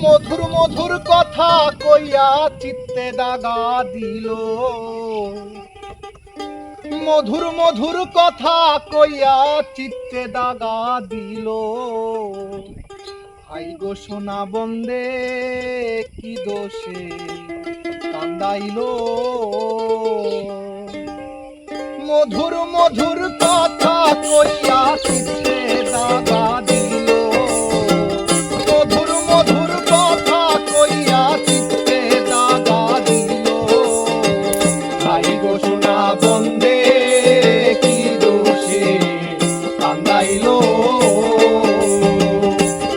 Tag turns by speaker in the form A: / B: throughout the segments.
A: মধুর মধুর কথা কইয়া চিত্তে দাগা দিল। মধুর মধুর কথা কইয়া চিত্তে দাগা দিল। হাই গো সোনা বন্দে কি দোষে কান্দাইল। মধুর মধুর কথা কইয়া চিত্তে দাগা দিল। মধুর মধুর কথা কইয়া চিত্তে দাগা দিল। হাই গো সোনা বন্দে কি দোষে কান্দাইল।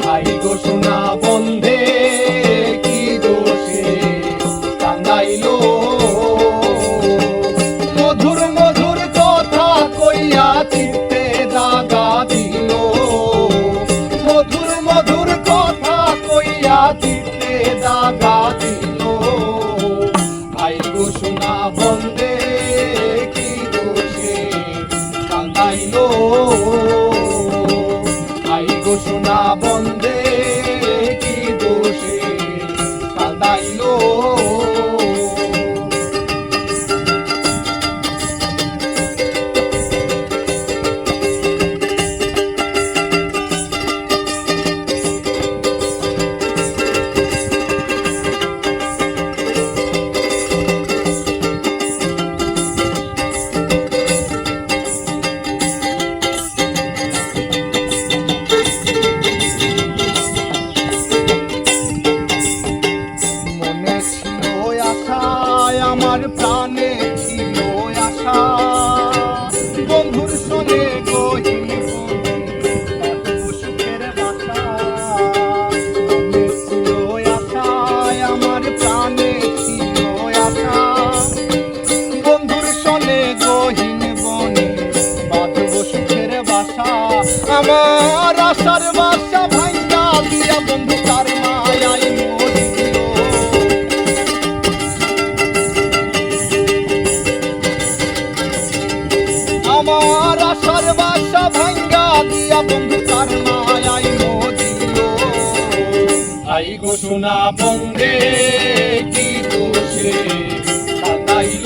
A: হাই গো সোনা বন্দে কি দোষে কান্দাইল। মধুর মধুর কথা কইয়া চিত্তে দাগা দিল। মধুর মধুর কথা কইয়া চিত্তে দাগা দিল। হাই গো সোনা বন্দে কি দোষে কান্দাইল। হাই গো সোনা বন্দে কি দোষে কান্দাইল। আমার প্রাণে ছিল আশা বন্ধুর সনে গহিন সুখের বাসা। ছিল আশায় আমার প্রাণে ছিল আশা বন্ধুর সনে গহিন বনে বাঁধব সুখের বাসা। আমার আশার বাসা ভাঙ্গা দিয়া বন্ধু তার মায়ায় মরিল। আমার আশার বাসা ভাঙ্গা দিয়া বন্ধু তার মায়ায় মরিল। হাই গো সোনা বন্দে কি দোষে কান্দাইল।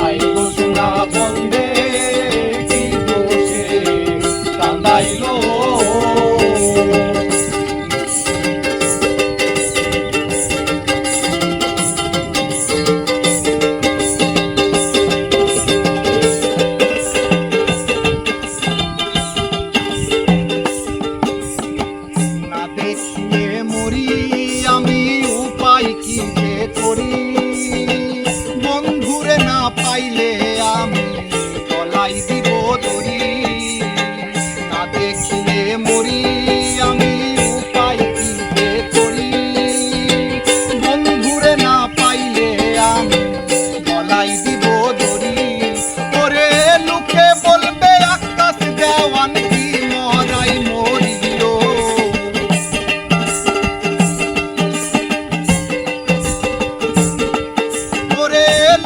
A: হাই গো সোনা বন্দে কি দোষে কান্দাইল। দেখিয়ে মরি আমি উপায় কি যে করি। বন্ধুরে না পাইলে আমি গলায় দিব দড়ি। না দেখিয়ে মরি আমি উপায় কি যে করি। বন্ধুরে না পাইলে আমি গলায় দিব দড়ি। ওরে লোকে বলবে আকাশ দেওয়ান কি মরাই মরিল।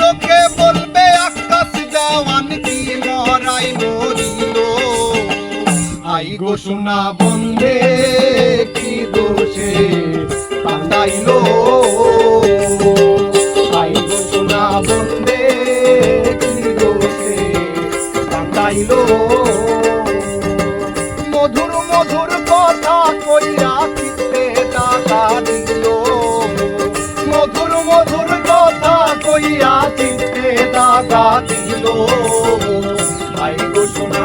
A: লোকে বলবে আকাশ দেওয়ান কি মরাই মরিল। হাই গো সোনা বন্দে কি দোষে কান্দাইল। হাই গো সোনা বন্দে কি দোষে কান্দাইল। মধুর মধুর কথা কইয়া চিত্তে দাগা দিল। মধুর মধুর কথা কইয়া চিত্তে দাগা দিল। হাই গো সোনা